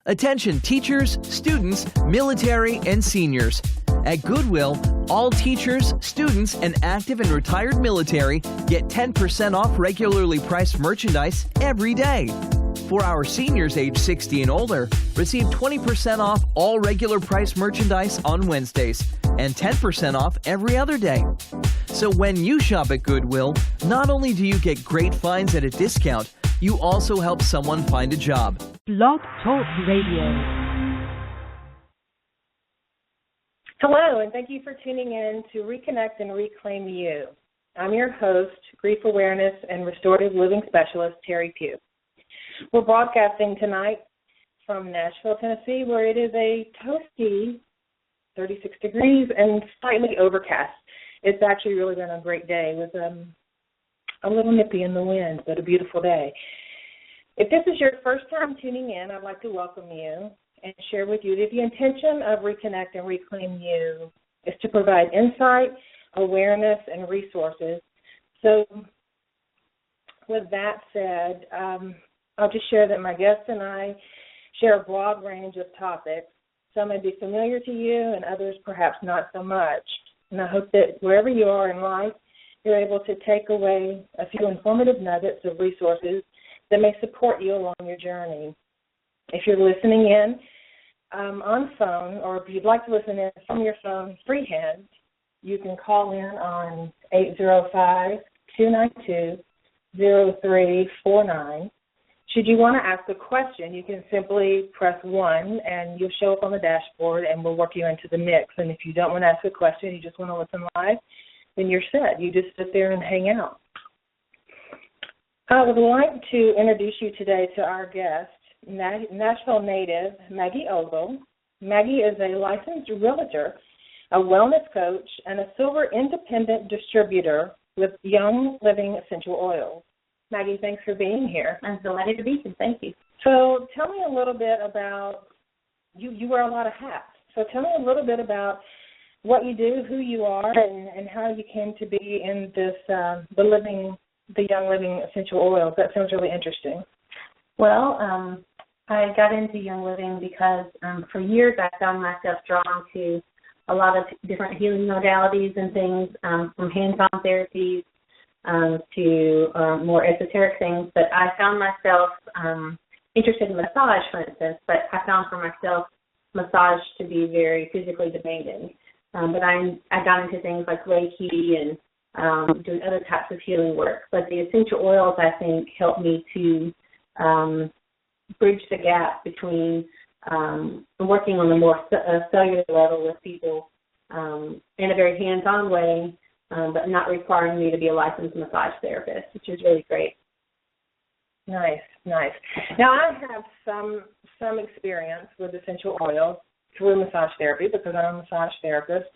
Attention teachers, students, military, and seniors. At Goodwill, all teachers, students, and active and retired military get 10% off regularly priced merchandise every day. For our seniors age 60 and older, receive 20% off all regular priced merchandise on Wednesdays and 10% off every other day. So when you shop at Goodwill, not only do you get great finds at a discount, you also help someone find a job. Blog Talk Radio. Hello, and thank you for tuning in to Reconnect and Reclaim You. I'm your host, Grief Awareness and Restorative Living Specialist, Teri Pugh. We're broadcasting tonight from Nashville, Tennessee, where it is a toasty 36 degrees and slightly overcast. It's actually really been a great day with a little nippy in the wind, but a beautiful day. If this is your first time tuning in, I'd like to welcome you and share with you that the intention of Reconnect and Reclaim You is to provide insight, awareness, and resources. So with that said, I'll just share that my guests and I share a broad range of topics. Some may be familiar to you and others perhaps not so much. And I hope that wherever you are in life, you're able to take away a few informative nuggets of resources that may support you along your journey. If you're listening in on phone, or if you'd like to listen in from your phone freehand, you can call in on 805-292-0349. Should you want to ask a question, you can simply press 1 and you'll show up on the dashboard and we'll work you into the mix. And if you don't want to ask a question, you just want to listen live, then you're set. You just sit there and hang out. I would like to introduce you today to our guest, Nashville native Maggie Odle. Maggie is a licensed realtor, a wellness coach, and a silver independent distributor with Young Living Essential Oils. Maggie, thanks for being here. I'm delighted to be here. Thank you. So tell me a little bit about, you wear a lot of hats, so tell me a little bit about what you do, who you are, and how you came to be in this, the Young Living Essential Oils. That sounds really interesting. Well, I got into Young Living because for years I found myself drawn to a lot of different healing modalities and things, from hands-on therapies to more esoteric things. But I found myself interested in massage, for instance, but I found for myself massage to be very physically demanding. But I got into things like Reiki and doing other types of healing work. But the essential oils, I think, help me to bridge the gap between working on a more cellular level with people in a very hands-on way, but not requiring me to be a licensed massage therapist, which is really great. Nice. Now, I have some experience with essential oils through massage therapy because I'm a massage therapist.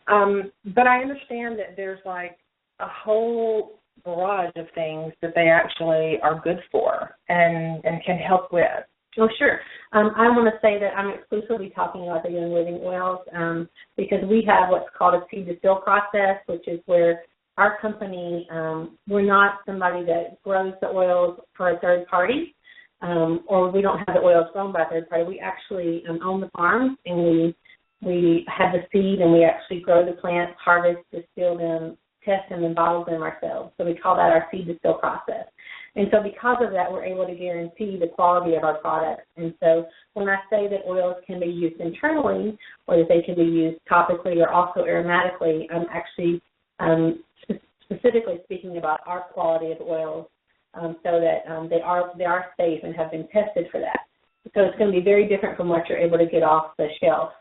But I understand that there's like a whole barrage of things that they actually are good for and can help with. Oh, sure. I want to say that I'm exclusively talking about the Young Living oils because we have what's called a seed to fill process, which is where our company, we're not somebody that grows the oils for a third party, or we don't have the oils grown by a third party. We actually own the farms, and we have the seed, and we actually grow the plants, harvest, distill them, test them, and bottle them ourselves. So we call that our seed to fill process. And so because of that, we're able to guarantee the quality of our products. And so when I say that oils can be used internally or that they can be used topically or also aromatically, I'm actually specifically speaking about our quality of oils so that they are safe and have been tested for that. So it's going to be very different from what you're able to get off the shelf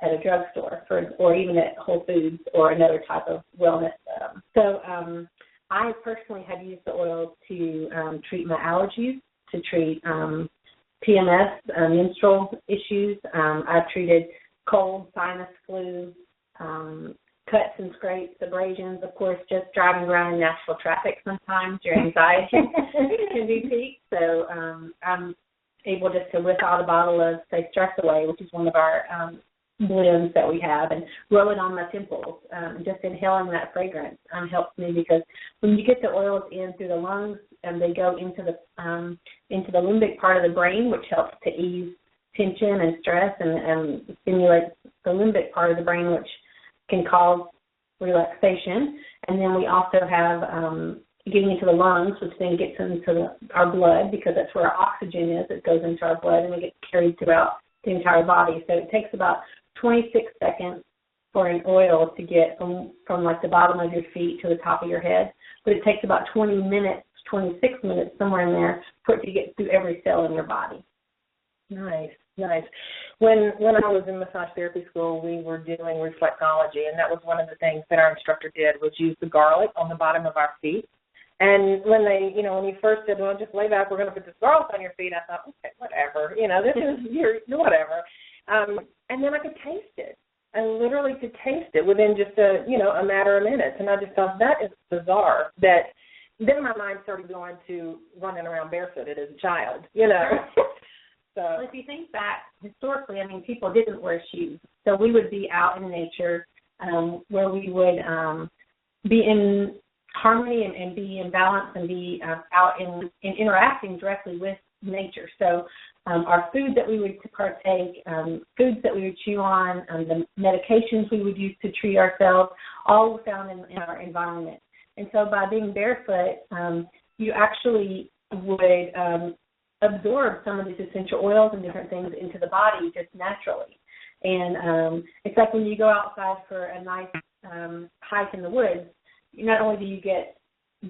at a drugstore or even at Whole Foods or another type of wellness. I personally have used the oils to treat my allergies, to treat PMS, menstrual issues. I've treated cold, sinus, flu, cuts and scrapes, abrasions. Of course, just driving around in Nashville traffic sometimes, your anxiety can be peaked. So I'm able just to whip out a bottle of, say, Stress Away, which is one of our blends that we have, and roll it on my temples. Just inhaling that fragrance helps me because when you get the oils in through the lungs and they go into the limbic part of the brain, which helps to ease tension and stress and stimulates the limbic part of the brain, which can cause relaxation. And then we also have getting into the lungs, which then gets into our blood, because that's where our oxygen is. It goes into our blood and it gets carried throughout the entire body. So it takes about 26 seconds for an oil to get from like the bottom of your feet to the top of your head. But it takes about 20 minutes, 26 minutes, somewhere in there, for it to get through every cell in your body. Nice. When I was in massage therapy school, we were doing reflexology, and that was one of the things that our instructor did, was use the garlic on the bottom of our feet. And when when he first said, well, just lay back, we're going to put this garlic on your feet, I thought, okay, whatever, this is whatever. And then I could taste it. I literally could taste it within just a matter of minutes, and I just thought that is bizarre. That then my mind started going to running around barefooted as a child, So well, if you think back historically, people didn't wear shoes, so we would be out in nature where we would be in harmony and be in balance and be out in interacting directly with nature. So our food that we would partake, foods that we would chew on, the medications we would use to treat ourselves, all were found in our environment. And so by being barefoot, you actually would absorb some of these essential oils and different things into the body just naturally. And it's like when you go outside for a nice hike in the woods, not only do you get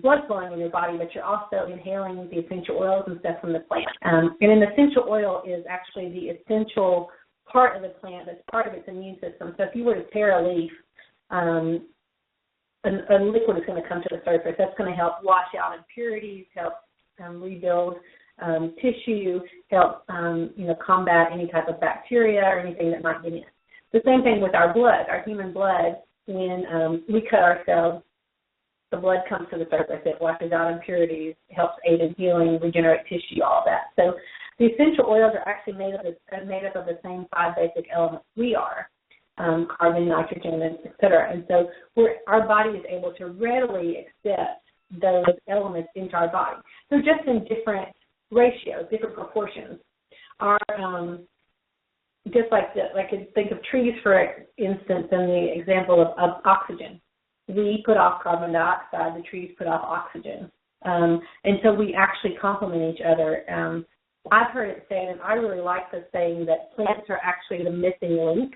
blood flowing in your body, but you're also inhaling the essential oils and stuff from the plant. And an essential oil is actually the essential part of the plant that's part of its immune system. So if you were to tear a leaf, a liquid is going to come to the surface. That's going to help wash out impurities, help rebuild tissue, help combat any type of bacteria or anything that might get in. The same thing with our blood, our human blood. When we cut ourselves, the blood comes to the surface. It washes out impurities, helps aid in healing, regenerate tissue, all that. So the essential oils are actually made up of the same 5 basic elements we are, carbon, nitrogen, et cetera. And so our body is able to readily accept those elements into our body. They're just in different ratios, different proportions. Our just like I could think of trees, for instance, in the example of oxygen. We put off carbon dioxide, the trees put off oxygen. And so we actually complement each other. I've heard it said, and I really like the saying, that plants are actually the missing link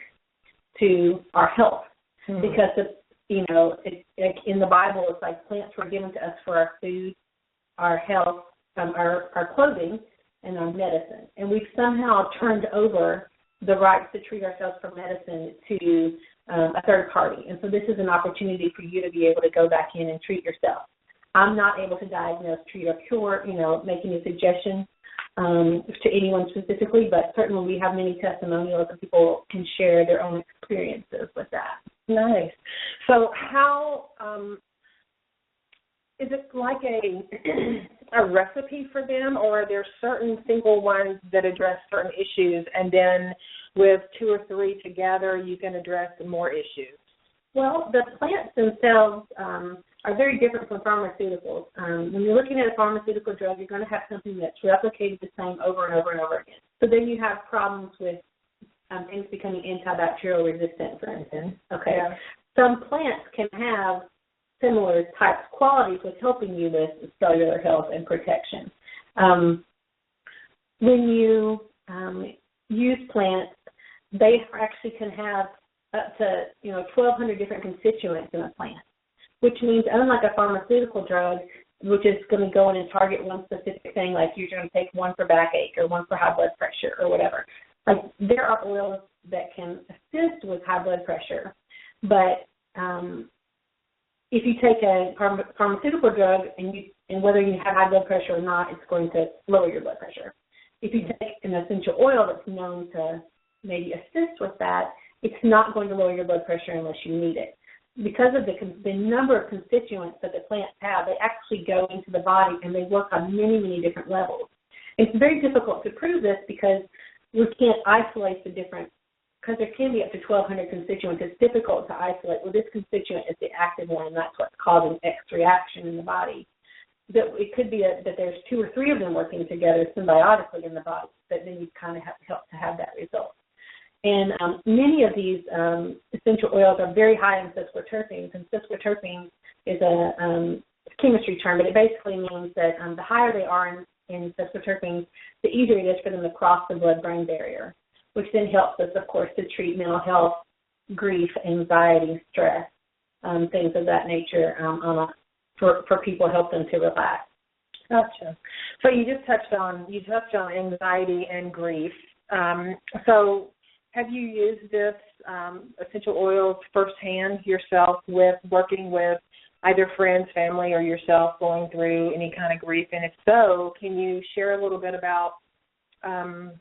to our health. Mm-hmm. Because, in the Bible, it's like plants were given to us for our food, our health, our clothing, and our medicine. And we've somehow turned over the rights to treat ourselves for medicine to a third party. And so this is an opportunity for you to be able to go back in and treat yourself. I'm not able to diagnose, treat, or cure, make any suggestions to anyone specifically, but certainly we have many testimonials and people can share their own experiences with that. Nice. So how is it like a recipe for them, or are there certain single ones that address certain issues, and then with 2 or 3 together you can address more issues? Well, the plants themselves are very different from pharmaceuticals. When you're looking at a pharmaceutical drug, you're going to have something that's replicated the same over and over and over again. So then you have problems with things becoming antibacterial resistant, for instance. Okay. Yeah. Some plants can have similar types of qualities with helping you with cellular health and protection. When you use plants, they actually can have up to 1,200 different constituents in a plant, which means unlike a pharmaceutical drug, which is going to go in and target one specific thing, like you're going to take one for backache or one for high blood pressure or whatever. Like there are oils that can assist with high blood pressure, but if you take a pharmaceutical drug and whether you have high blood pressure or not, it's going to lower your blood pressure. If you take an essential oil that's known to maybe assist with that, it's not going to lower your blood pressure unless you need it. Because of the number of constituents that the plants have, they actually go into the body and they work on many, many different levels. It's very difficult to prove this because we can't isolate the different, because there can be up to 1,200 constituents. It's difficult to isolate. Well, this constituent is the active one, and that's what's causing X reaction in the body. that it could be that there's 2 or 3 of them working together symbiotically in the body, that then you kind of help to have that result. And many of these essential oils are very high in cisquiterpenes, and cisquiterpenes is a chemistry term, but it basically means that the higher they are in cisquiterpenes, the easier it is for them to cross the blood-brain barrier, which then helps us, of course, to treat mental health, grief, anxiety, stress, things of that nature for people, help them to relax. Gotcha. So you touched on anxiety and grief. So have you used this essential oils firsthand yourself with working with either friends, family, or yourself going through any kind of grief? And if so, can you share a little bit about the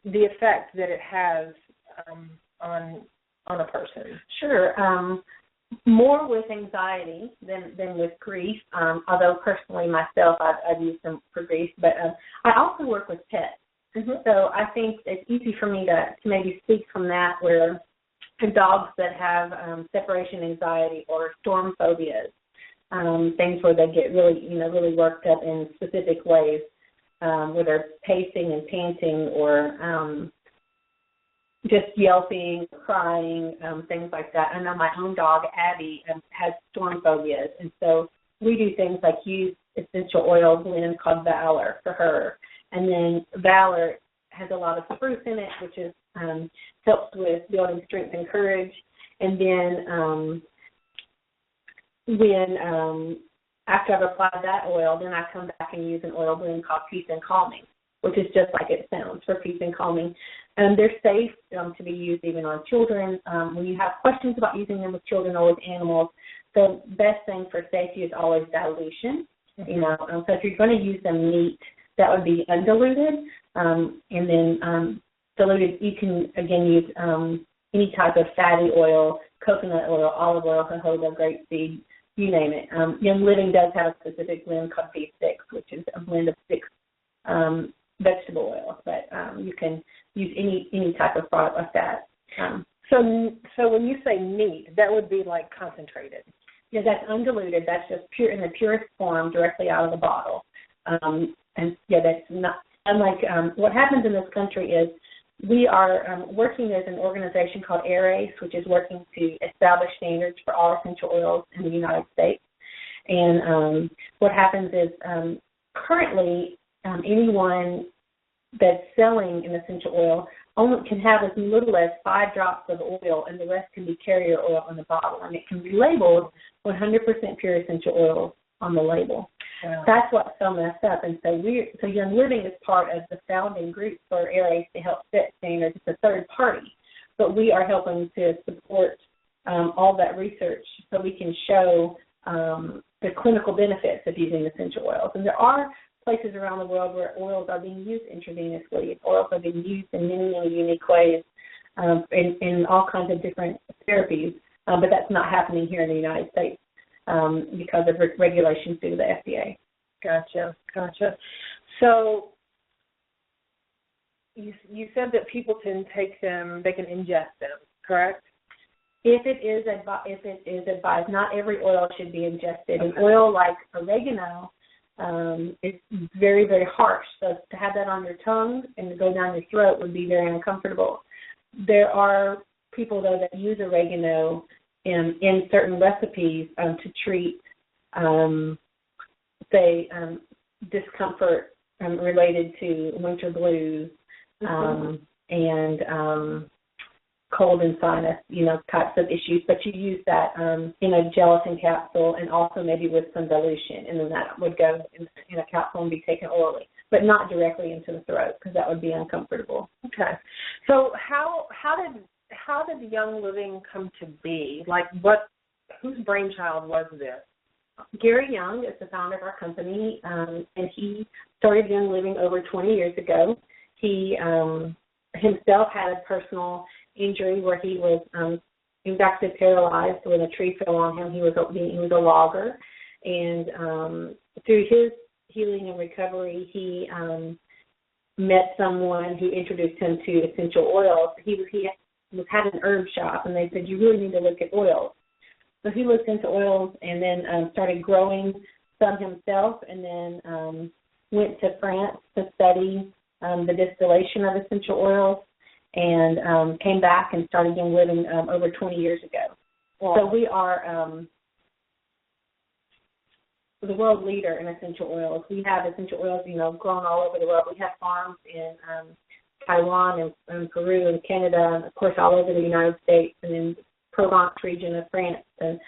effect that it has on a person? Sure. More with anxiety than with grief, although personally myself I've used them for grief. But I also work with pets. Mm-hmm. So I think it's easy for me to maybe speak from that, where dogs that have separation anxiety or storm phobias, things where they get really worked up in specific ways, where they're pacing and panting or just yelping, crying, things like that. I know my own dog, Abby, has storm phobias, and so we do things like use essential oil blend called Valor for her. And then Valor has a lot of spruce in it, which is helps with building strength and courage. And then when after I've applied that oil, then I come back and use an oil blend called Peace and Calming, which is just like it sounds, for peace and calming. They're safe to be used even on children. When you have questions about using them with children or with animals, the best thing for safety is always dilution. Mm-hmm. So if you're going to use them neat, that would be undiluted. And then diluted, you can, again, use any type of fatty oil, coconut oil, olive oil, jojoba, grapeseed, you name it. Young Living does have a specific blend called B6, which is a blend of 6 vegetable oils, but you can use any type of product like that. So when you say neat, that would be like concentrated. Yeah, that's undiluted. That's just pure in the purest form, directly out of the bottle. And yeah, that's not unlike what happens in this country is we are working as an organization called ARACE, which is working to establish standards for all essential oils in the United States. And what happens is currently anyone that's selling an essential oil only can have as little as 5 drops of oil, and the rest can be carrier oil in the bottle, and it can be labeled 100% pure essential oils on the label. Wow. That's what's so messed up. And so Young Living is part of the founding group for ARACE to help set standards. It's a third party, but we are helping to support all that research so we can show the clinical benefits of using essential oils. And there are places around the world where oils are being used intravenously. Oils are being used in many, many unique ways in all kinds of different therapies, but that's not happening here in the United States because of regulations due to the FDA. Gotcha. So you said that people can take them, they can ingest them, correct? If it is advised, not every oil should be ingested. Okay. An oil like oregano is very, very harsh. So to have that on your tongue and to go down your throat would be very uncomfortable. There are people, though, that use oregano in certain recipes to treat, discomfort related to winter blues and cold and sinus, types of issues. But you use that in a gelatin capsule and also maybe with some dilution, and then that would go in a capsule and be taken orally, but not directly into the throat because that would be uncomfortable. Okay. So how did Young Living come to be? Like, whose brainchild was this? Gary Young is the founder of our company, and he started Young Living over 20 years ago. He himself had a personal injury where he was actually paralyzed when a tree fell on him. He was a logger, and through his healing and recovery, he met someone who introduced him to essential oils. He had an herb shop, and they said, you really need to look at oils. So he looked into oils and then started growing some himself, and then went to France to study the distillation of essential oils, and came back and started young living over 20 years ago. Wow. So we are the world leader in essential oils. We have essential oils, grown all over the world. We have farms in Taiwan and Peru and Canada, and of course all over the United States, and in Provence region of France. And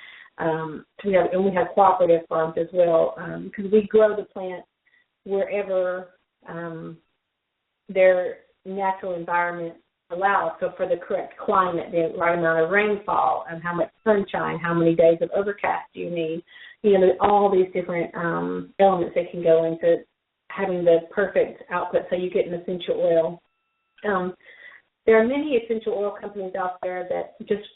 we have cooperative farms as well, because we grow the plants wherever their natural environment allows. So for the correct climate, the right amount of rainfall, and how much sunshine, how many days of overcast do you need. All these different elements that can go into having the perfect output so you get an essential oil. There are many essential oil companies out there that just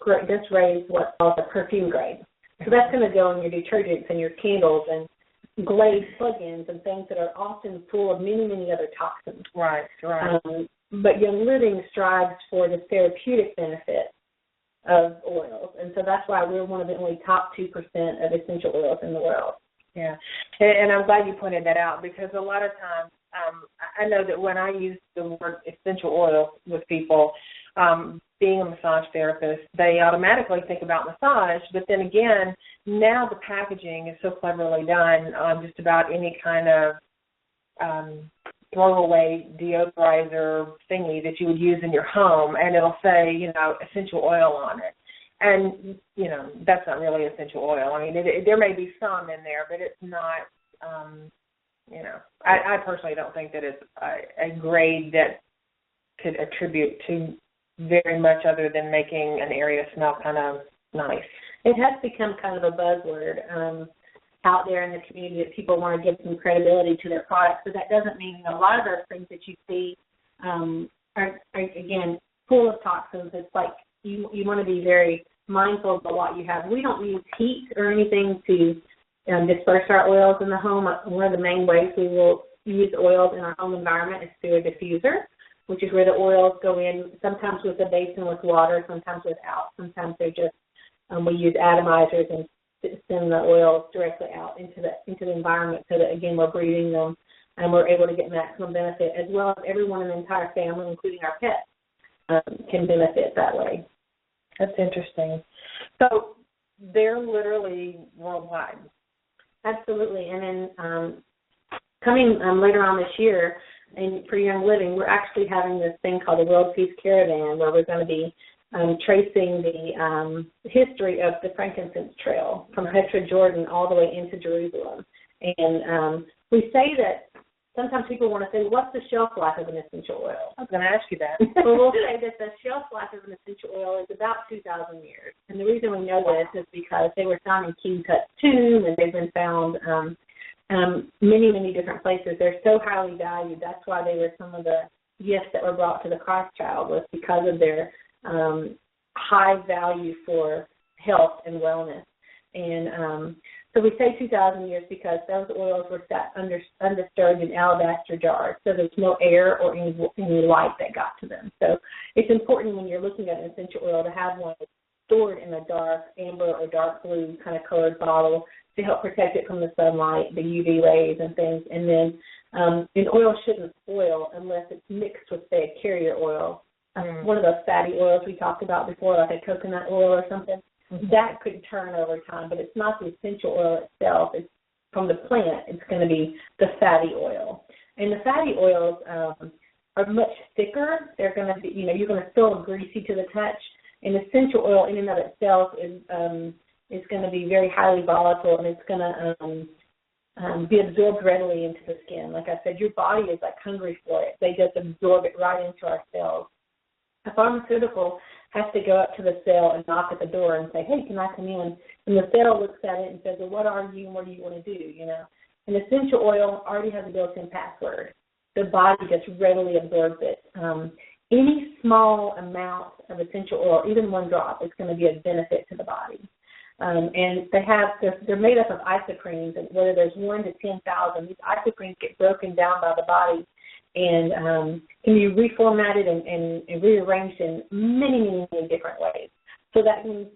raise what's called a perfume grade. So that's going to go in your detergents and your candles and glazed plug-ins and things that are often full of many, many other toxins. Right. But Young Living strives for the therapeutic benefit of oils, and so that's why we're one of the only top 2% of essential oils in the world. Yeah, and I'm glad you pointed that out, because a lot of times I know that when I use the word essential oil with people, being a massage therapist, they automatically think about massage, but then again, now the packaging is so cleverly done on just about any kind of throwaway deodorizer thingy that you would use in your home, and it'll say, essential oil on it. And, that's not really essential oil. I mean, there may be some in there, but it's not, I personally don't think that it's a grade that could attribute to very much other than making an area smell kind of nice. It has become kind of a buzzword out there in the community that people want to give some credibility to their products, but that doesn't mean a lot of those things that you see are again, full of toxins. It's like you want to be very mindful of what you have. We don't use heat or anything to disperse our oils in the home. One of the main ways we will use oils in our home environment is through a diffuser, which is where the oils go in, sometimes with a basin with water, sometimes without. Sometimes they're just, we use atomizers and send the oils directly out into the environment so that, again, we're breathing them and we're able to get maximum benefit, as well as everyone in the entire family, including our pets, can benefit that way. That's interesting. So they're literally worldwide. Absolutely. And then coming later on this year, and for Young Living, we're actually having this thing called the World Peace Caravan, where we're going to be tracing the history of the frankincense trail from Petra, Jordan, all the way into Jerusalem. And we say that sometimes people want to say, what's the shelf life of an essential oil? I was going to ask you that. Well, we'll say that the shelf life of an essential oil is about 2,000 years. And the reason we know this is because they were found in King Tut's tomb, and they've been found many, many different places. They're so highly valued. That's why they were some of the gifts that were brought to the Christ child, was because of their high value for health and wellness. And so we say 2,000 years because those oils were set undisturbed in alabaster jars, so there's no air or any light that got to them. So it's important when you're looking at an essential oil to have one stored in a dark amber or dark blue kind of colored bottle to help protect it from the sunlight, the UV rays and things. And then an oil shouldn't spoil unless it's mixed with, say, a carrier oil. One of those fatty oils we talked about before, like a coconut oil or something, that could turn over time, but it's not the essential oil itself. It's from the plant. It's going to be the fatty oil. And the fatty oils are much thicker. They're going to be, you're going to feel greasy to the touch. And essential oil in and of itself is going to be very highly volatile, and it's going to be absorbed readily into the skin. Like I said, your body is like hungry for it. They just absorb it right into our cells. A pharmaceutical has to go up to the cell and knock at the door and say, hey, can I come in? And the cell looks at it and says, well, what are you and what do you want to do, An essential oil already has a built-in password. The body just readily absorbs it. Any small amount of essential oil, even one drop, is going to be a benefit to the body. And they're made up of isoprenes, and whether there's 1 to 10,000, these isoprenes get broken down by the body and can be reformatted and rearranged in many, many, many different ways. So that means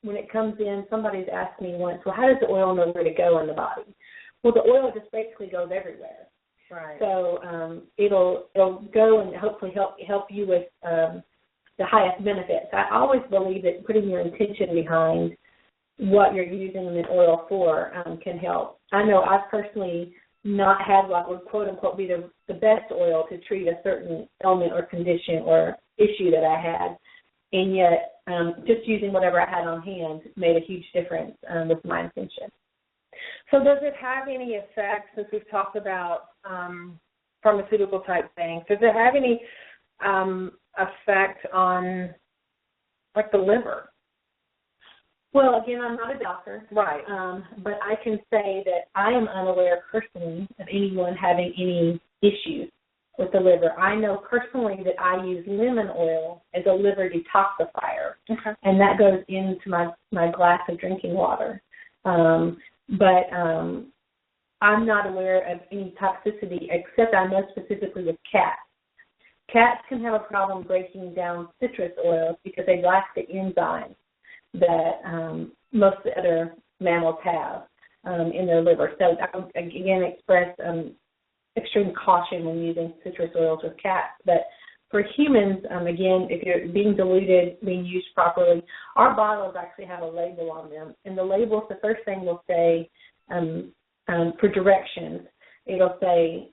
when it comes in, somebody's asked me once, well, how does the oil know where to go in the body? Well, the oil just basically goes everywhere. Right. So it'll go and hopefully help you with the highest benefits. I always believe that putting your intention behind what you're using the oil for can help. I know I've personally not had what would quote unquote be the best oil to treat a certain ailment or condition or issue that I had, and yet just using whatever I had on hand made a huge difference with my intention. So does it have any effect, since we've talked about pharmaceutical type things, does it have any effect on like the liver? Well, again, I'm not a doctor, right? But I can say that I am unaware personally of anyone having any issues with the liver. I know personally that I use lemon oil as a liver detoxifier, and that goes into my glass of drinking water. But I'm not aware of any toxicity, except I know specifically with cats. Cats can have a problem breaking down citrus oils because they lack the enzymes that most of the other mammals have in their liver. So I would, again, express extreme caution when using citrus oils with cats. But for humans, again, if you're being diluted, being used properly, our bottles actually have a label on them. And the labels, the first thing will say for directions, it'll say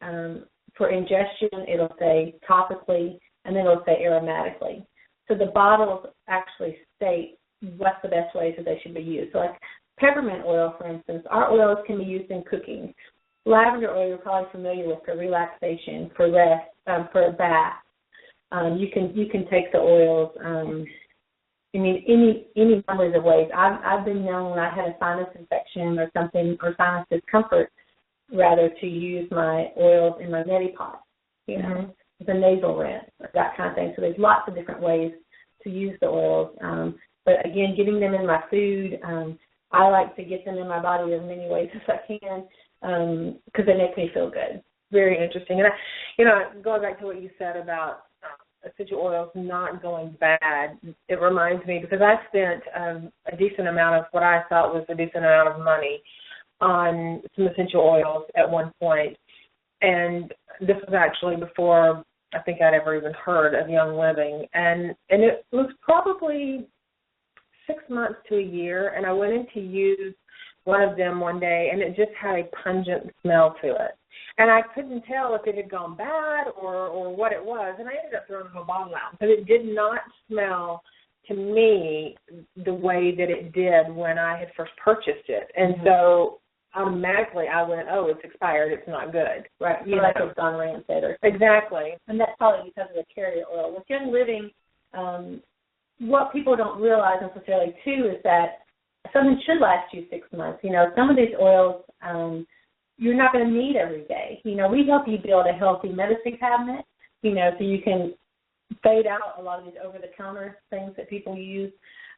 for ingestion, it'll say topically, and then it'll say aromatically. So the bottles actually state what's the best ways that they should be used. So like peppermint oil, for instance, our oils can be used in cooking. Lavender oil you're probably familiar with for relaxation, for rest, for a bath. You can take the oils. Any numbers of ways. I've been known when I had a sinus infection or something, or sinus discomfort, rather, to use my oils in my neti pot, the nasal rinse, or that kind of thing. So there's lots of different ways to use the oils. But again, getting them in my food, I like to get them in my body as many ways as I can because they make me feel good. Very interesting. And, going back to what you said about essential oils not going bad, it reminds me, because I spent a decent amount of what I thought was a decent amount of money on some essential oils at one point. And this was actually before I think I'd ever even heard of Young Living. And it was probably 6 months to a year, and I went in to use one of them one day, and it just had a pungent smell to it. And I couldn't tell if it had gone bad or what it was, and I ended up throwing the bottle out because it did not smell to me the way that it did when I had first purchased it. And so automatically I went, oh, it's expired, it's not good. Right, like it's gone rancid. Exactly. And that's probably because of the carrier oil. With Young Living, what people don't realize necessarily, too, is that something should last you 6 months. Some of these oils you're not going to need every day. We help you build a healthy medicine cabinet, so you can fade out a lot of these over-the-counter things that people use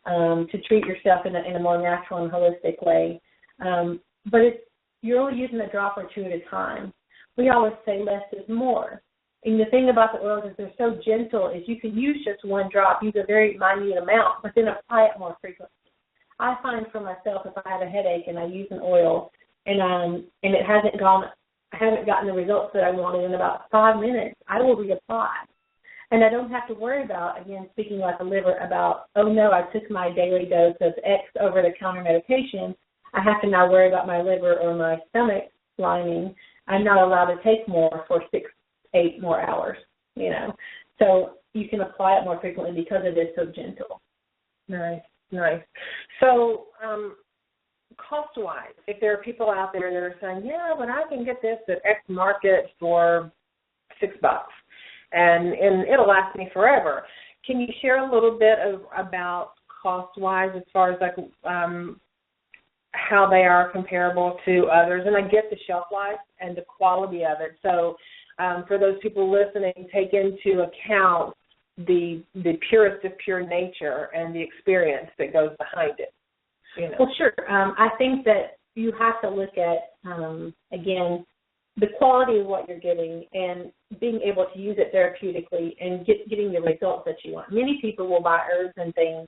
to treat yourself in a more natural and holistic way. But you're only using a drop or two at a time. We always say less is more. And the thing about the oils is they're so gentle is you can use just one drop, use a very minute amount, but then apply it more frequently. I find for myself, if I have a headache and I use an oil and it hasn't gone, I haven't gotten the results that I wanted in about 5 minutes, I will reapply. And I don't have to worry about, again, speaking like a liver, about, oh no, I took my daily dose of X over-the-counter medication. I have to now worry about my liver or my stomach lining. I'm not allowed to take more for 6-8 more hours, So you can apply it more frequently because it is so gentle. Nice. So cost-wise, if there are people out there that are saying, yeah, but I can get this at X market for $6, and it'll last me forever. Can you share a little bit about cost-wise as far as how they are comparable to others? And I get the shelf life and the quality of it. So for those people listening, take into account the purest of pure nature and the experience that goes behind it. Well, sure. I think that you have to look at, again, the quality of what you're getting and being able to use it therapeutically and getting the results that you want. Many people will buy herbs and things,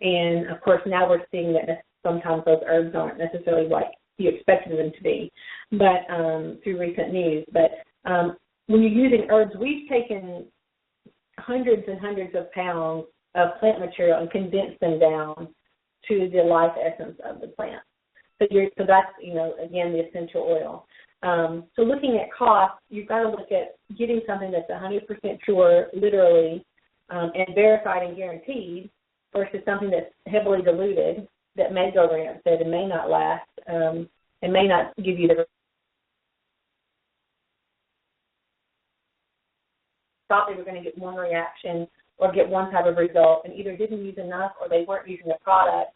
and, of course, now we're seeing that sometimes those herbs aren't necessarily what you expected them to be, but through recent news. But when you're using herbs, we've taken hundreds and hundreds of pounds of plant material and condensed them down to the life essence of the plant. So that's, again, the essential oil. So looking at cost, you've got to look at getting something that's 100% pure, literally, and verified and guaranteed, versus something that's heavily diluted that may go rancid and may not last and may not give you the thought they were going to get one reaction or get one type of result, and either didn't use enough or they weren't using a product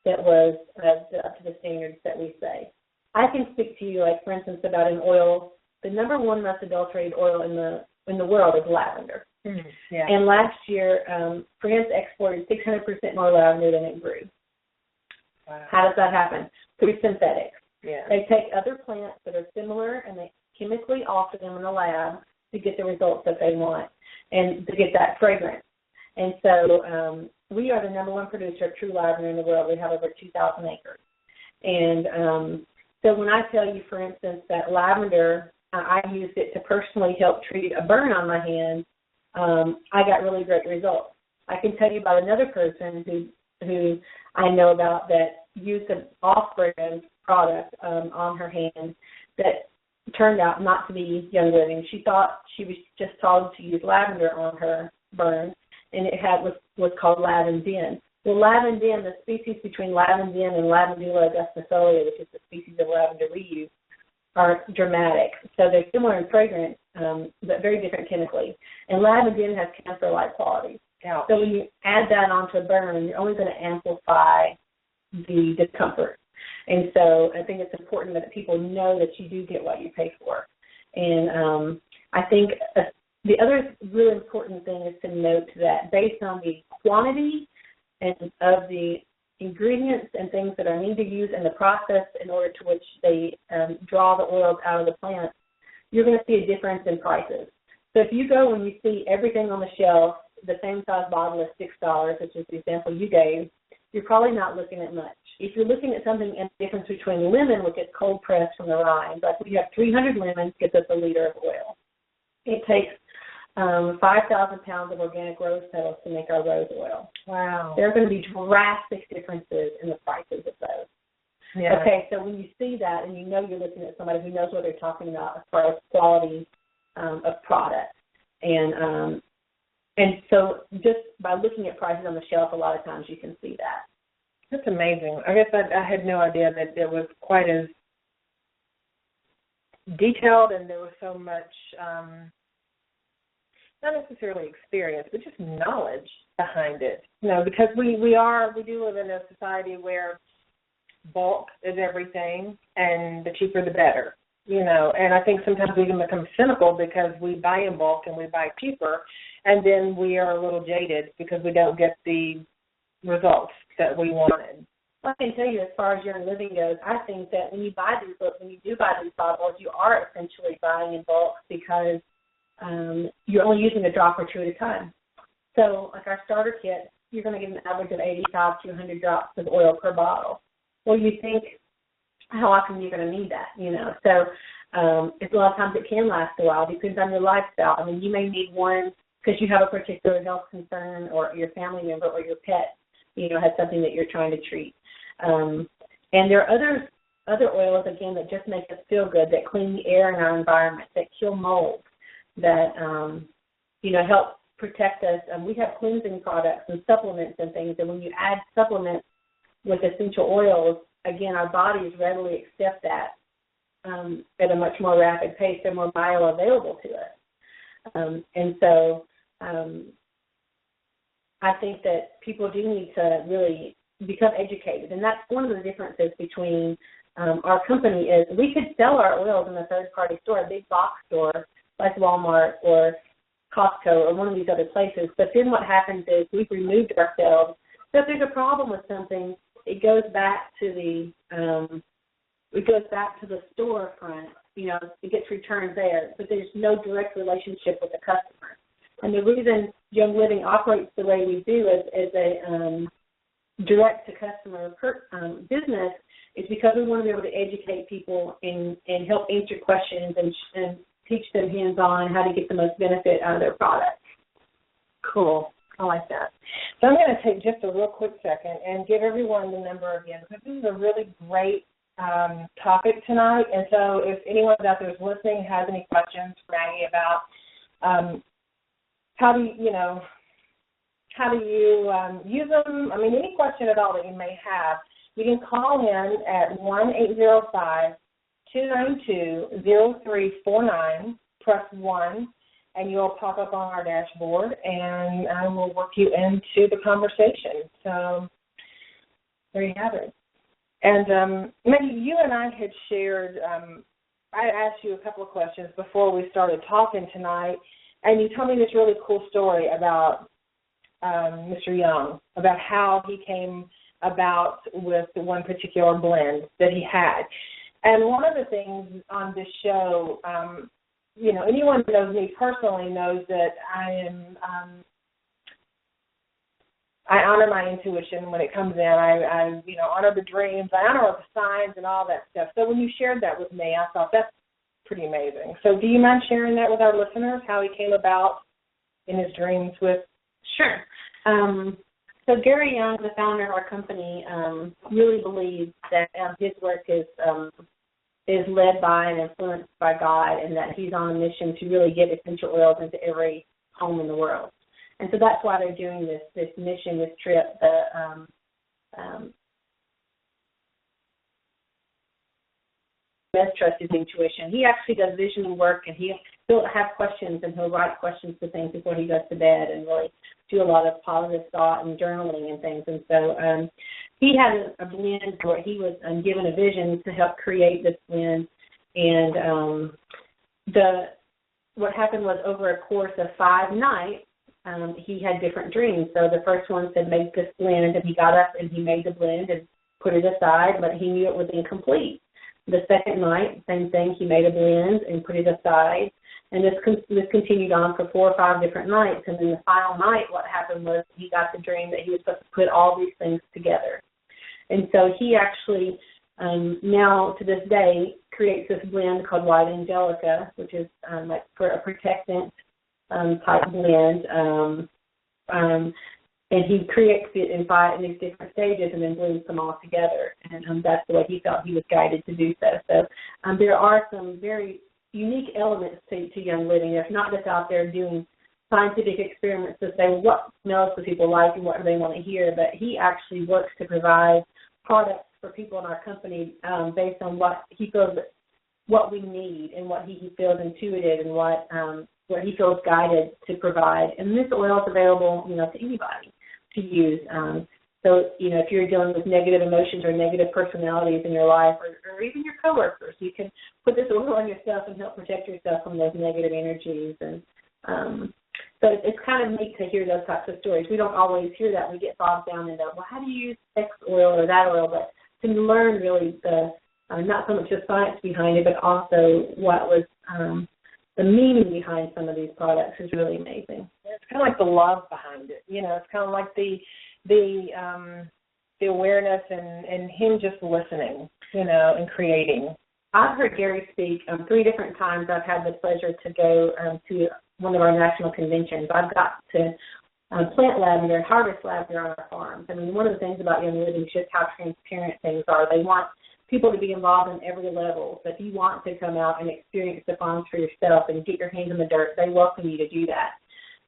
that was up to the standards that we say. I can speak to you, like, for instance, about an oil. The number one most adulterated oil in the world is lavender. Mm-hmm. Yeah. And last year, France exported 600% more lavender than it grew. Wow. How does that happen? Through synthetics. Yeah. They take other plants that are similar and they chemically alter them in the lab to get the results that they want and to get that fragrance. And so we are the number one producer of true lavender in the world. We have over 2,000 acres. And so when I tell you, for instance, that lavender, I used it to personally help treat a burn on my hand, I got really great results. I can tell you about another person who I know about that used an off-brand product on her hand that turned out not to be Young Living. She thought she was just told to use lavender on her burn, and it was called lavandin. Well, lavandin, the species between lavandin and Lavandula augustifolia, which is the species of lavender we use, are dramatic. So they're similar in fragrance, but very different chemically. And lavandin has cancer-like qualities. Ouch. So when you add that onto a burn, you're only going to amplify the discomfort. And so I think it's important that people know that you do get what you pay for. And I think the other really important thing is to note that based on the quantity and of the ingredients and things that are needed to use in the process in order to which they draw the oils out of the plant, you're going to see a difference in prices. So if you go and you see everything on the shelf, the same size bottle is $6, which is the example you gave, you're probably not looking at much. If you're looking at something in the difference between lemon, which is cold pressed from the rind, like we have 300 lemons, gets us a liter of oil. It takes 5,000 pounds of organic rose petals to make our rose oil. Wow. There are going to be drastic differences in the prices of those. Yeah. Okay, so when you see that and you know you're looking at somebody who knows what they're talking about as far as quality of product. And so just by looking at prices on the shelf, a lot of times you can see that. That's amazing. I guess I had no idea that it was quite as detailed and there was so much, not necessarily experience, but just knowledge behind it. Because we do live in a society where bulk is everything and the cheaper the better. And I think sometimes we can become cynical because we buy in bulk and we buy cheaper, and then we are a little jaded because we don't get the results that we wanted. Well, I can tell you, as far as Young Living goes, I think that when you do buy these bottles, you are essentially buying in bulk because you're only using a drop or two at a time. So, like our starter kit, you're going to get an average of 85 to 100 drops of oil per bottle. Well, you think, how often you're going to need that, So it's a lot of times it can last a while. It depends on your lifestyle. I mean, you may need one because you have a particular health concern or your family member or your pet, has something that you're trying to treat. And there are other oils, again, that just make us feel good, that clean the air in our environment, that kill mold, that, help protect us. We have cleansing products and supplements and things, and when you add supplements with essential oils, again, our bodies readily accept that at a much more rapid pace. They're more bioavailable to us. And so I think that people do need to really become educated. And that's one of the differences between our company is we could sell our oils in a third-party store, a big box store like Walmart or Costco or one of these other places. But then what happens is we've removed ourselves. So if there's a problem with something, it goes back to the storefront. It gets returned there, but there's no direct relationship with the customer. And the reason Young Living operates the way we do as a direct-to-customer business It's because we want to be able to educate people and help answer questions and teach them hands-on how to get the most benefit out of their product. Cool. I like that. So I'm going to take just a real quick second and give everyone the number again, because this is a really great topic tonight. And so if anyone out there is listening has any questions for Maggie about how do you use them, I mean, any question at all that you may have, you can call in at 1-805-292-0349, press 1, and you'll pop up on our dashboard, and I will work you into the conversation. So there you have it. And Maggie, you and I had shared, I asked you a couple of questions before we started talking tonight, and you told me this really cool story about Mr. Young, about how he came about with the one particular blend that he had. And one of the things on this show, anyone who knows me personally knows that I honor my intuition when it comes in. I honor the dreams. I honor the signs and all that stuff. So when you shared that with me, I thought that's pretty amazing. So do you mind sharing that with our listeners, how he came about in his dreams with? Sure. So Gary Young, the founder of our company, really believes that his work is led by and influenced by God, and that he's on a mission to really get essential oils into every home in the world. And so that's why they're doing this mission, this trip. Best trust his intuition. He actually does visioning work, and he'll have questions, and he'll write questions to things before he goes to bed, and really do a lot of positive thought and journaling and things. And so he had a blend where he was given a vision to help create this blend, and what happened was over a course of 5 nights, he had different dreams. So the first one said, make this blend, and he got up and he made the blend and put it aside, but he knew it was incomplete. The second night, same thing, he made a blend and put it aside, and this continued on for 4 or 5 different nights, and then the final night what happened was he got the dream that he was supposed to put all these things together. And so he actually now to this day creates this blend called White Angelica, which is like for a protectant type blend, and he creates it in these different stages and then blends them all together. And that's the way he felt he was guided to do so. So there are some very unique elements to Young Living. There's not just out there doing scientific experiments to say, well, what smells do people like and what do they want to hear? But he actually works to provide products for people in our company based on what he feels what we need and what he feels intuitive and what he feels guided to provide. And this oil is available, to anybody to use. So, if you're dealing with negative emotions or negative personalities in your life or even your coworkers, you can put this oil on yourself and help protect yourself from those negative energies. And so it's kind of neat to hear those types of stories. We don't always hear that. We get bogged down into, well, how do you use X oil or that oil? But to learn really not so much the science behind it, but also what was the meaning behind some of these products is really amazing. It's kind of like the love behind it. It's kind of like the awareness and him just listening, and creating. I've heard Gary speak 3 different times. I've had the pleasure to go to one of our national conventions. I've got to plant lavender and harvest lavender on our farms. I mean, one of the things about Young Living is just how transparent things are. They want people to be involved in every level. So if you want to come out and experience the farms for yourself and get your hands in the dirt, they welcome you to do that.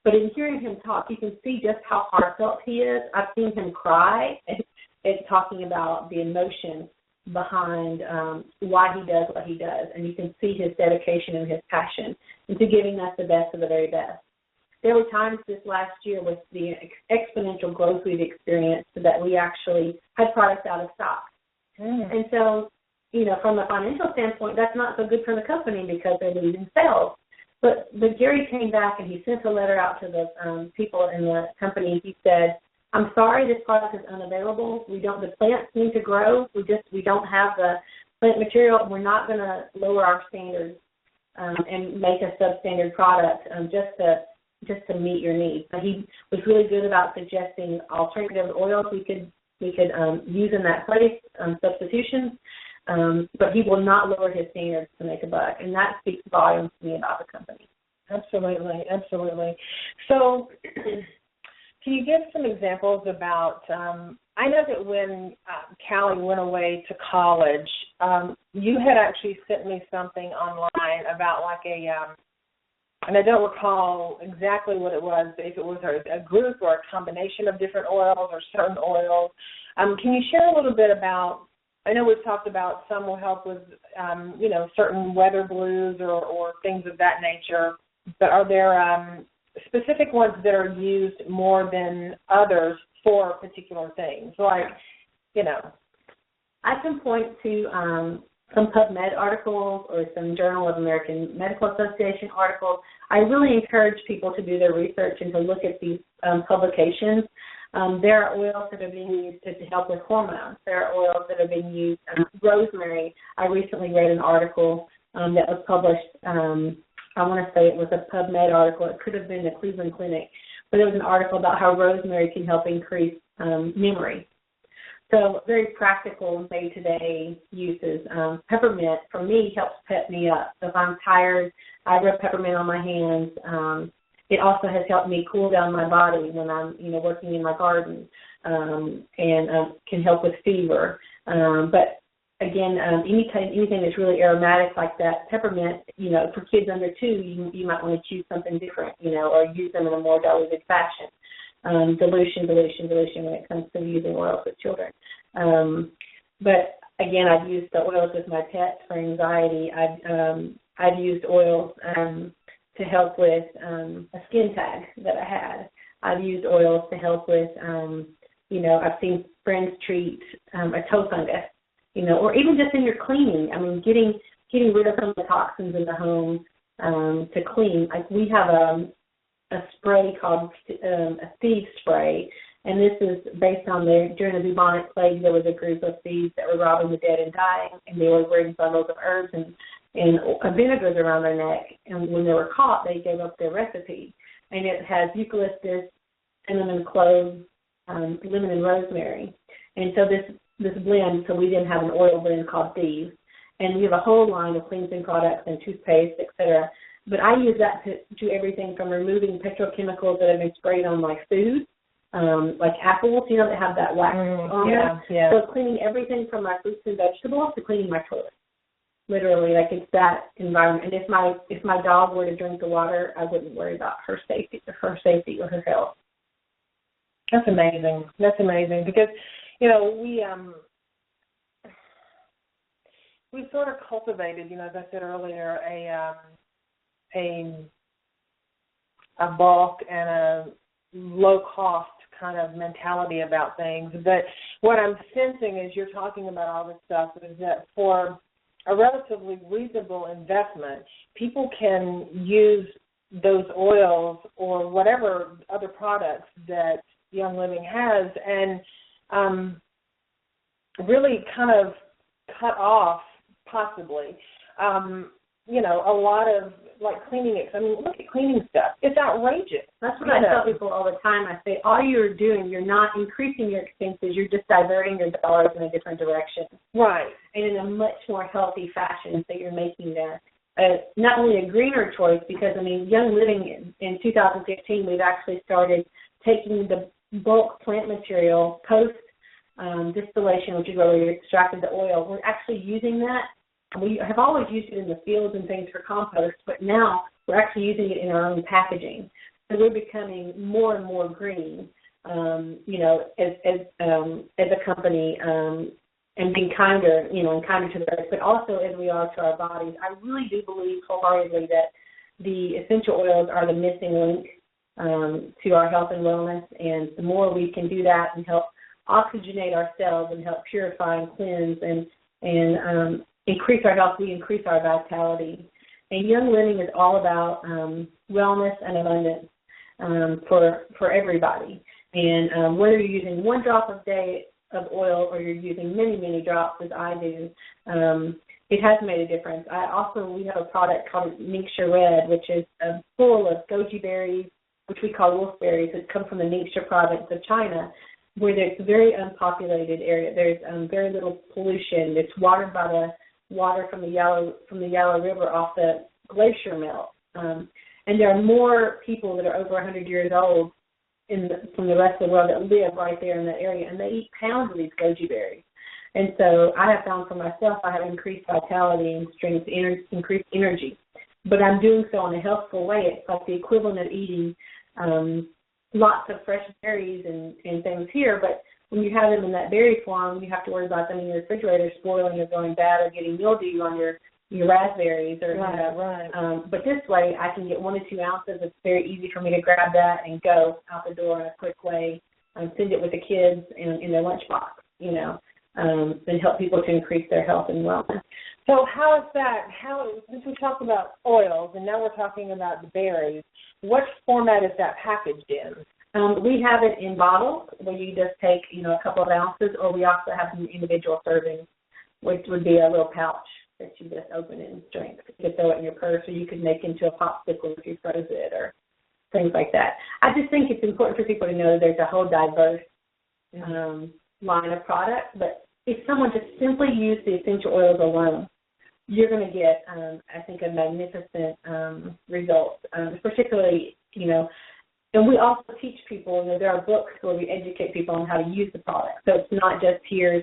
But in hearing him talk, you can see just how heartfelt he is. I've seen him cry at talking about the emotion behind why he does what he does. And you can see his dedication and his passion into giving us the best of the very best. There were times this last year with the exponential growth we've experienced that we actually had products out of stock. And so, from a financial standpoint, that's not so good for the company because they're losing sales. But Gary came back and he sent a letter out to the people in the company. He said, I'm sorry this product is unavailable. The plants need to grow. We don't have the plant material. We're not going to lower our standards and make a substandard product just to meet your needs. But he was really good about suggesting alternative oils we could We could use in that place substitutions, but he will not lower his standards to make a buck, and that speaks volumes to me about the company. Absolutely, absolutely. So can you give some examples about, I know that when Callie went away to college, you had actually sent me something online about like and I don't recall exactly what it was, but if it was a group or a combination of different oils or certain oils. Can you share a little bit about, I know we've talked about some will help with, certain weather blues or things of that nature, but are there specific ones that are used more than others for particular things? Like, I can point to some PubMed articles or some Journal of American Medical Association articles. I really encourage people to do their research and to look at these publications. There are oils that are being used to help with hormones. There are oils that are being used. Rosemary, I recently read an article that was published. I want to say it was a PubMed article. It could have been a Cleveland Clinic, but it was an article about how rosemary can help increase memory. So very practical day-to-day uses. Peppermint, for me, helps pep me up. So if I'm tired, I rub peppermint on my hands. It also has helped me cool down my body when I'm, working in my garden, and can help with fever. But again, anything that's really aromatic like that, peppermint, for kids under 2, you might want to choose something different, or use them in a more diluted fashion. Dilution when it comes to using oils with children. But again, I've used the oils with my pets for anxiety. I've used oils to help with a skin tag that I had. I've used oils to help with, I've seen friends treat a toe fungus, or even just in your cleaning. I mean, getting rid of some of the toxins in the home to clean. Like we have a spray called a thieves spray, and this is based on during the bubonic plague, there was a group of thieves that were robbing the dead and dying, and they were wearing bundles of herbs and vinegars around their neck, and when they were caught, they gave up their recipe, and it has eucalyptus, cinnamon, cloves, lemon, and rosemary, and so this blend, so we didn't have an oil blend called Thieves, and we have a whole line of cleansing products and toothpaste, etc. But I use that to do everything from removing petrochemicals that have been sprayed on like food, like apples, that have that wax on them. Yeah. So cleaning everything from my fruits and vegetables to cleaning my toilet. Literally, like it's that environment. And if my dog were to drink the water, I wouldn't worry about her safety or her health. That's amazing. Because we sort of cultivated, as I said earlier, a bulk and a low-cost kind of mentality about things. But what I'm sensing as you're talking about all this stuff is that for a relatively reasonable investment, people can use those oils or whatever other products that Young Living has and really kind of cut off, possibly, a lot of, like, cleaning it. I mean, look at cleaning stuff. It's outrageous. That's what I tell people all the time. I say, all you're doing, you're not increasing your expenses. You're just diverting your dollars in a different direction. Right. And in a much more healthy fashion, so you're making not only a greener choice, because, Young Living in 2015, we've actually started taking the bulk plant material post-distillation, which is where we extracted the oil. We're actually using that. We have always used it in the fields and things for compost, but now we're actually using it in our own packaging. So we're becoming more and more green, as a company, and being kinder, and kinder to the earth, but also as we are to our bodies. I really do believe wholeheartedly that the essential oils are the missing link to our health and wellness, and the more we can do that and help oxygenate ourselves and help purify and cleanse and increase our health, we increase our vitality. And Young Living is all about wellness and abundance for everybody. And whether you're using one drop a day of oil or you're using many, many drops, as I do, it has made a difference. We have a product called Ningxia Red, which is full of goji berries, which we call wolfberries. It comes from the Ningxia province of China. where there's a very unpopulated area. There's very little pollution. It's watered by the water from the Yellow River off the glacier melt. And there are more people that are over 100 years old from the rest of the world that live right there in that area, and they eat pounds of these goji berries. And so I have found for myself I have increased vitality and strength, increased energy. But I'm doing so in a healthful way. It's like the equivalent of eating lots of fresh berries and things here, but when you have them in that berry form, you have to worry about them in your refrigerator spoiling or going bad or getting mildew on your raspberries. Or, right. But this way, I can get 1 to 2 ounces. It's very easy for me to grab that and go out the door in a quick way, send it with the kids in their lunchbox, and help people to increase their health and wellness. So how is that, since we talked about oils and now we're talking about the berries, what format is that packaged in? We have it in bottles where you just take, a couple of ounces, or we also have some individual servings, which would be a little pouch that you just open and drink. You could throw it in your purse, or you could make into a popsicle if you froze it, or things like that. I just think it's important for people to know that there's a whole diverse line of products, but if someone just simply used the essential oils alone, you're going to get, I think, a magnificent result, particularly, and we also teach people, there are books where we educate people on how to use the product. So it's not just here's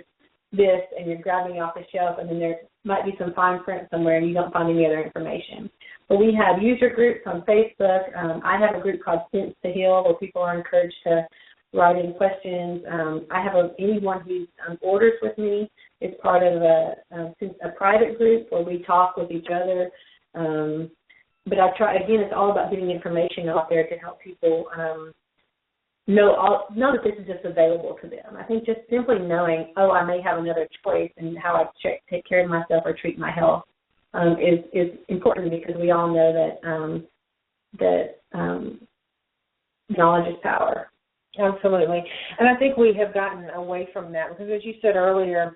this and you're grabbing it off the shelf and then there might be some fine print somewhere and you don't find any other information. But we have user groups on Facebook. I have a group called Sense to Heal where people are encouraged to write in questions. I have anyone who orders with me is part of a private group where we talk with each other. But it's all about getting information out there to help people know that this is just available to them. I think just simply knowing, I may have another choice in how I take care of myself or treat my health is important, because we all know that knowledge is power. Absolutely. And I think we have gotten away from that because, as you said earlier,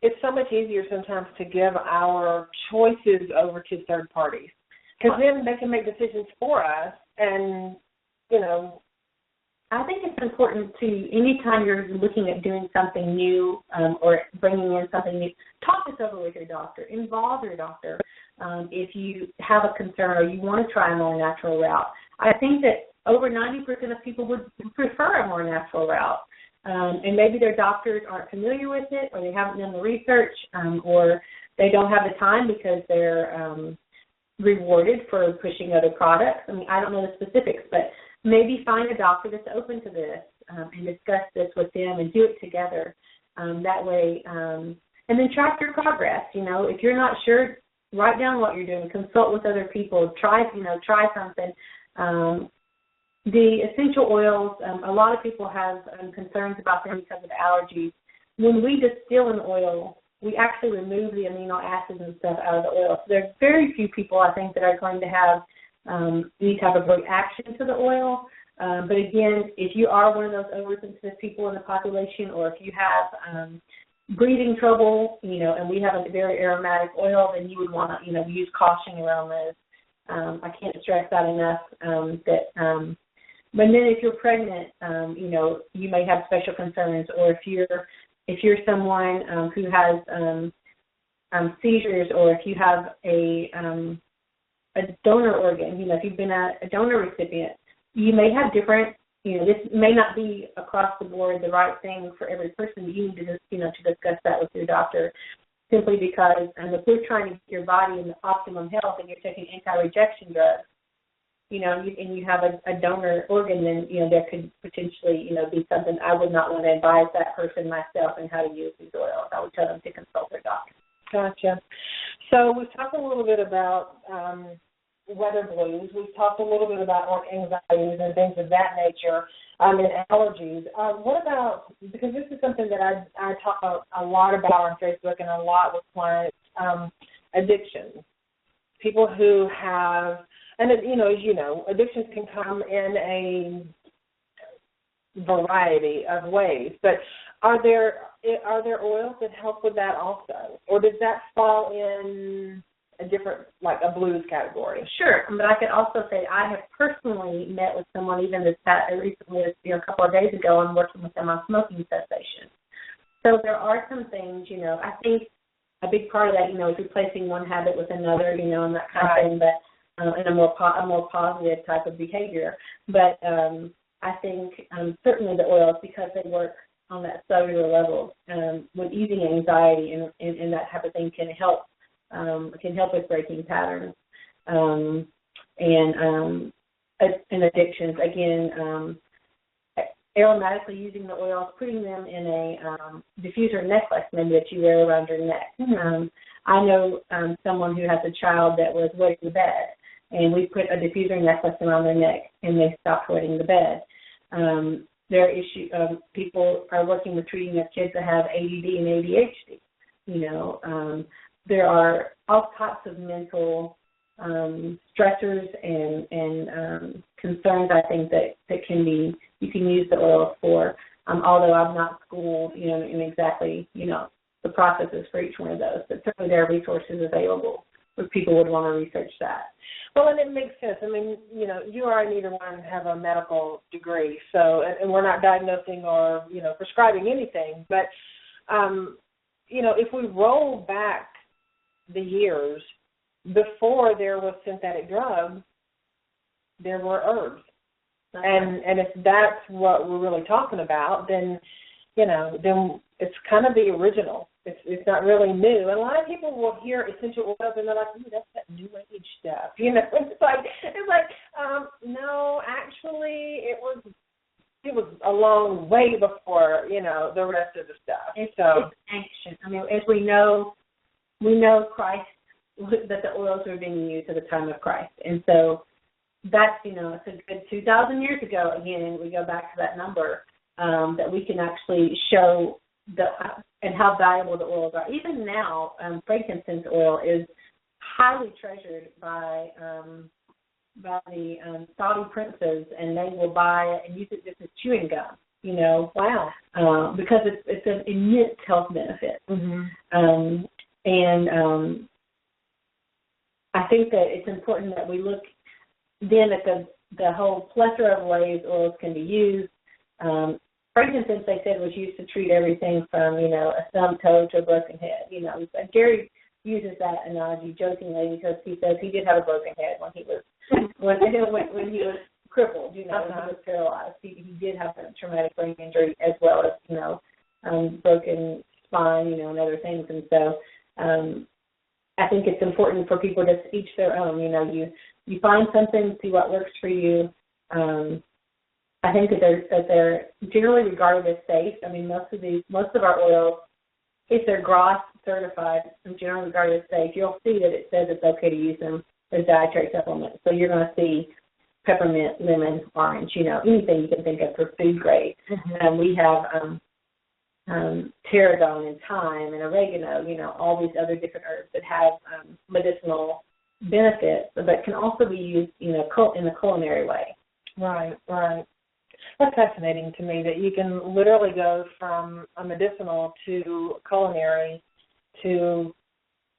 it's so much easier sometimes to give our choices over to third parties, because then they can make decisions for us. And, I think it's important to, anytime you're looking at doing something new or bringing in something new, talk this over with your doctor. Involve your doctor if you have a concern or you want to try a more natural route. I think that over 90% of people would prefer a more natural route. And maybe their doctors aren't familiar with it, or they haven't done the research, or they don't have the time because they're rewarded for pushing other products. I mean, I don't know the specifics, but maybe find a doctor that's open to this and discuss this with them and do it together. That way, and then track your progress. If you're not sure, write down what you're doing, consult with other people, try something. The essential oils, a lot of people have concerns about them because of allergies. When we distill an oil, we actually remove the amino acids and stuff out of the oil. So there's very few people, I think, that are going to have any type of reaction to the oil. But again, if you are one of those oversensitive people in the population, or if you have breathing trouble, and we have a very aromatic oil, then you would want to, use caution around those. I can't stress that enough. But then if you're pregnant, you may have special concerns, or if you're someone who has seizures, or if you have a donor organ, if you've been a donor recipient, you may have different, this may not be across the board the right thing for every person. You need to just, to discuss that with your doctor, simply because if we're trying to get your body in the optimum health and you're taking anti-rejection drugs, and you have a donor organ, then, there could potentially, be something. I would not want to advise that person myself in how to use these oils. I would tell them to consult their doctor. Gotcha. So we've talked a little bit about weather blues. We've talked a little bit about anxieties and things of that nature, and allergies. What about, because this is something that I talk a lot about on Facebook and a lot with clients, addiction. People who have, and, as you know, addictions can come in a variety of ways. But are there oils that help with that also? Or does that fall in a different, like a blues category. Sure, but I could also say I have personally met with someone even recently, a couple of days ago. I'm working with them on smoking cessation. So there are some things, I think a big part of that, is replacing one habit with another, and that kind of thing, but in a more positive type of behavior. But I think certainly the oils, because they work on that cellular level, with easing anxiety and that type of thing can help with breaking patterns and addictions. Again, aromatically using the oils, putting them in a diffuser necklace maybe that you wear around your neck. I know someone who has a child that was wetting the bed, and we put a diffuser necklace around their neck, and they stopped wetting the bed. There are people are working with treating their kids that have ADD and ADHD. There are all types of mental stressors and concerns, I think, that you can use the oils for. Although I'm not schooled, in exactly, the processes for each one of those, but certainly there are resources available if people would want to research that. Well, and it makes sense. I mean, you or I neither one have a medical degree, so and we're not diagnosing or prescribing anything. But if we roll back the years, before there was synthetic drugs, there were herbs. And if that's what we're really talking about, then it's kind of the original. It's not really new. And a lot of people will hear essential oils and they're like, "Ooh, that's that new age stuff." It's like no, actually it was a long way before the rest of the stuff. It's ancient. I mean, as we know Christ, that the oils were being used at the time of Christ, and so that's it's a good 2,000 years ago. Again, we go back to that number that we can actually show and how valuable the oils are. Even now, frankincense oil is highly treasured by the Saudi princes, and they will buy it and use it just as chewing gum. Wow. Because it's an immense health benefit. Mm-hmm. I think that it's important that we look then at the whole plethora of ways oils can be used. Frankincense, they said, was used to treat everything from, a stumped toe to a broken head. Gary uses that analogy jokingly because he says he did have a broken head when he was when he was crippled, when he was paralyzed. He did have a traumatic brain injury as well as, broken spine, and other things. And so I think it's important for people to each their own. You find something, see what works for you. I think that they're generally regarded as safe. I mean, most of our oils, if they're GROS certified, are generally regarded as safe. You'll see that it says it's okay to use them as dietary supplements. So you're going to see peppermint, lemon, orange, anything you can think of for food grade. Mm-hmm. We have tarragon and thyme and oregano, all these other different herbs that have medicinal benefits, but can also be used, in a culinary way. Right. That's fascinating to me that you can literally go from a medicinal to culinary to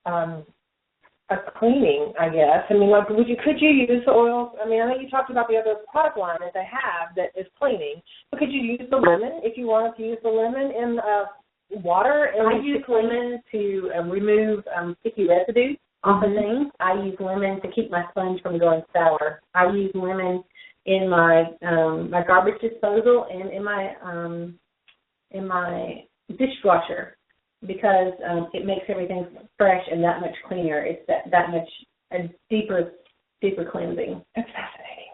a cleaning, I guess. I mean, could you use the oils? I mean, I know you talked about the other product line that they have that is cleaning, but could you use the lemon if you wanted to use the lemon in water? And I use lemon to remove sticky residue off of things. I use lemon to keep my sponge from going sour. I use lemon in my garbage disposal and in my dishwasher because it makes everything fresh and that much cleaner. It's that much a deeper cleansing. That's fascinating.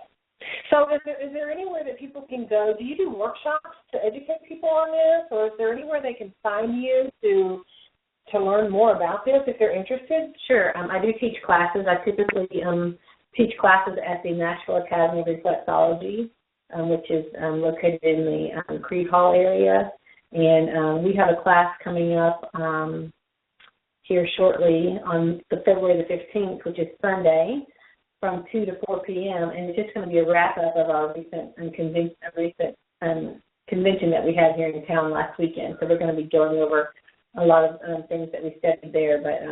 So is there anywhere that people can go? Do you do workshops to educate people on this, or is there anywhere they can find you to learn more about this if they're interested? Sure. I do teach classes. I typically teach classes at the Nashville Academy of Reflexology, which is located in the Creed Hall area. And we have a class coming up here shortly on February the 15th, which is Sunday, from 2 to 4 p.m. And it's just going to be a wrap-up of our recent convention that we had here in town last weekend. So we're going to be going over a lot of things that we studied there. But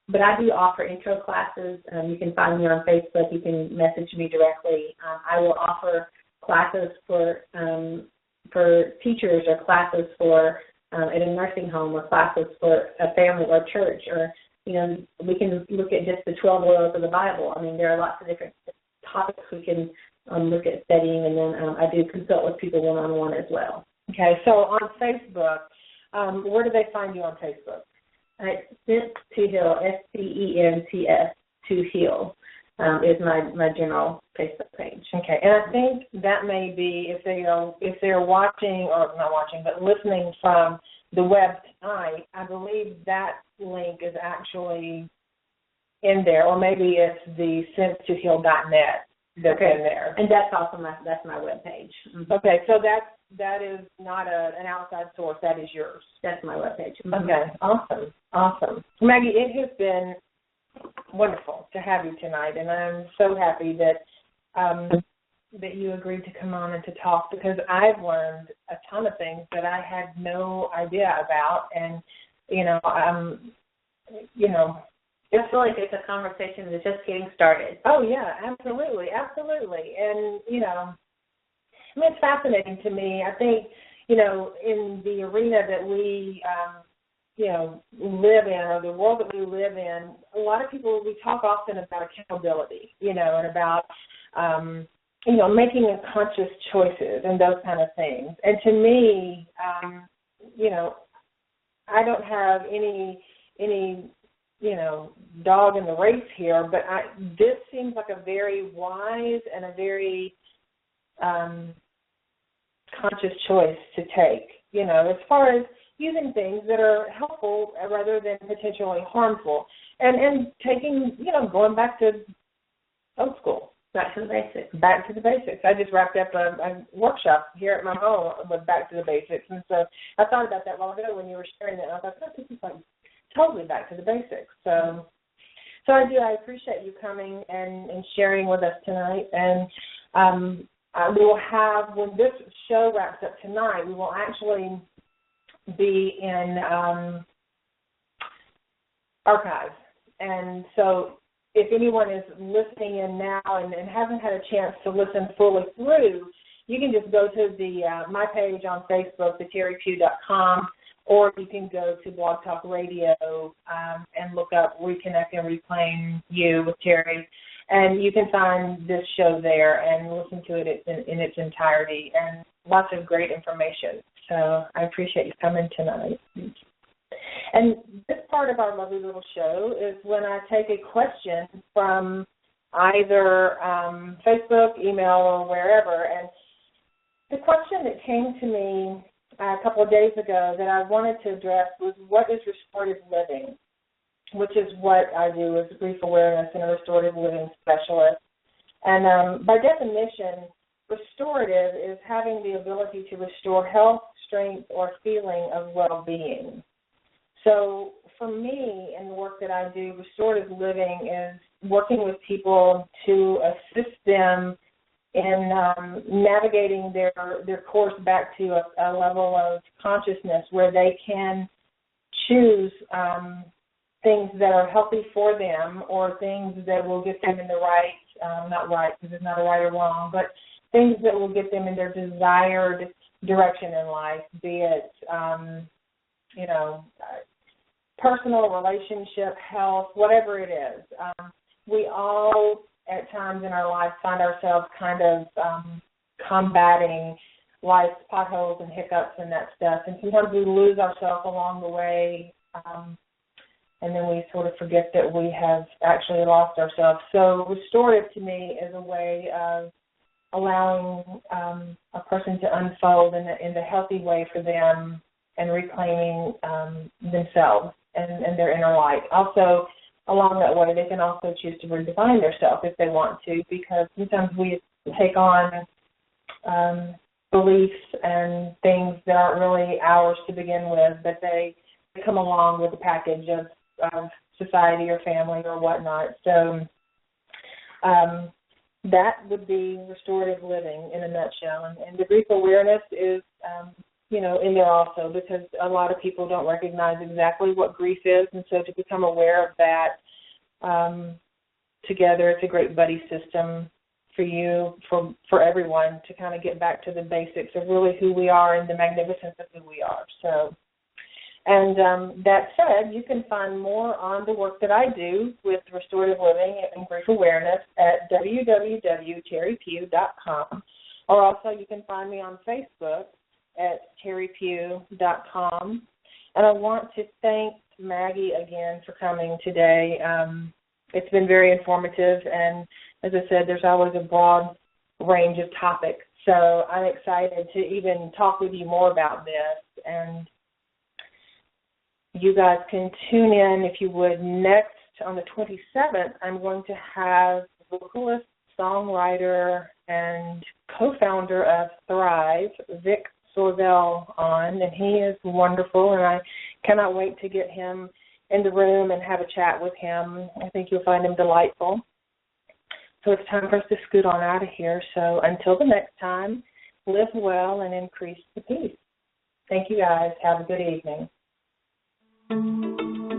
But I do offer intro classes. You can find me on Facebook. You can message me directly. I will offer classes for teachers, or classes for at a nursing home, or classes for a family or church, or we can look at just the 12 words of the Bible. I mean, there are lots of different topics we can look at studying, and then I do consult with people one-on-one as well. Okay, so on Facebook, where do they find you on Facebook? Stents to Heal, STENTS to Heal is my general Facebook page. Okay, and I think that may be if they're watching, or not watching, but listening from the web tonight, I believe that link is actually in there, or maybe it's the stentstoheal.net that's in there. And that's also that's my web page. Mm-hmm. Okay, so that is not an outside source. That is yours. That's my web page. Mm-hmm. Okay, awesome. Maggie, it has been wonderful to have you tonight, and I'm so happy that you agreed to come on and to talk, because I've learned a ton of things that I had no idea about, and I feel like it's a conversation that's just getting started. Oh yeah, absolutely, and it's fascinating to me. I think in the arena that we live in, or the world that we live in, a lot of people, we talk often about accountability, and about making conscious choices and those kind of things. And to me, I don't have any dog in the race here, but this seems like a very wise and a very conscious choice to take, as far as using things that are helpful rather than potentially harmful, and taking, going back to old school. Back to the basics. Back to the basics. I just wrapped up a workshop here at my home with Back to the Basics, and so I thought about that a while ago when you were sharing that, and I thought, this is like totally back to the basics. So I appreciate you coming and sharing with us tonight, and we will have, when this show wraps up tonight, we will actually be in archives, and so if anyone is listening in now and hasn't had a chance to listen fully through, you can just go to my page on Facebook, the TeriPugh.com, or you can go to Blog Talk Radio and look up Reconnect and Reclaim You with Teri, and you can find this show there and listen to it in its entirety, and lots of great information. So I appreciate you coming tonight. And this part of our lovely little show is when I take a question from either Facebook, email, or wherever. And the question that came to me a couple of days ago that I wanted to address was, what is restorative living? Which is what I do as a grief awareness and a restorative living specialist. And by definition, restorative is having the ability to restore health, strength, or feeling of well-being. So for me, in the work that I do, restorative living is working with people to assist them in navigating their course back to a level of consciousness where they can choose things that are healthy for them, or things that will get them in the right, not right because there's not a right or wrong, but things that will get them in their desired direction in life, be it, personal, relationship, health, whatever it is. We all, at times in our lives, find ourselves kind of combating life's potholes and hiccups and that stuff. And sometimes we lose ourselves along the way, and then we sort of forget that we have actually lost ourselves. So restorative to me is a way of allowing a person to unfold in the healthy way for them, and reclaiming themselves and their inner light. Also, along that way, they can also choose to redefine themselves if they want to, because sometimes we take on beliefs and things that aren't really ours to begin with, but they come along with a package of society or family or whatnot. So that would be restorative living in a nutshell. And the grief awareness is in there also, because a lot of people don't recognize exactly what grief is, and so to become aware of that together, it's a great buddy system for you, for everyone, to kind of get back to the basics of really who we are and the magnificence of who we are. So, and that said, you can find more on the work that I do with restorative living and grief awareness at www.teripugh.com, or also you can find me on Facebook at teripugh.com. And I want to thank Maggie again for coming today. It's been very informative, and as I said, there's always a broad range of topics. So I'm excited to even talk with you more about this. And you guys can tune in, if you would, next on the 27th. I'm going to have vocalist, songwriter, and co-founder of Thrive, Vic Sorvell, on, and he is wonderful, and I cannot wait to get him in the room and have a chat with him. I think you'll find him delightful. So it's time for us to scoot on out of here. So until the next time, live well and increase the peace. Thank you, guys. Have a good evening.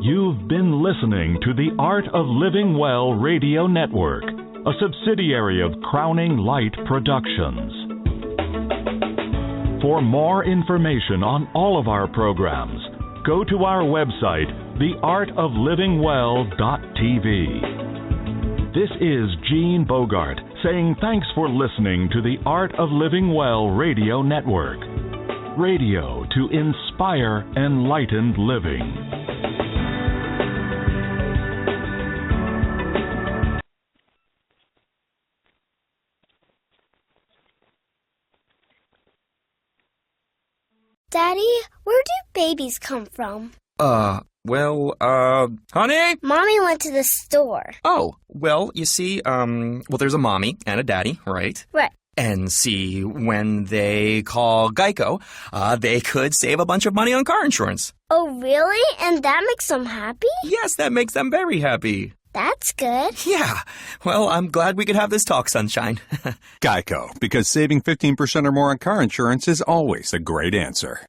You've been listening to the Art of Living Well Radio Network, a subsidiary of Crowning Light Productions. For more information on all of our programs, go to our website, theartoflivingwell.tv. This is Gene Bogart saying thanks for listening to the Art of Living Well Radio Network. Radio to inspire enlightened living. Daddy, where do babies come from? Honey? Mommy went to the store. Oh, well, you see, there's a mommy and a daddy, right? Right. And see, when they call Geico, they could save a bunch of money on car insurance. Oh, really? And that makes them happy? Yes, that makes them very happy. That's good. Yeah. Well, I'm glad we could have this talk, Sunshine. Geico, because saving 15% or more on car insurance is always a great answer.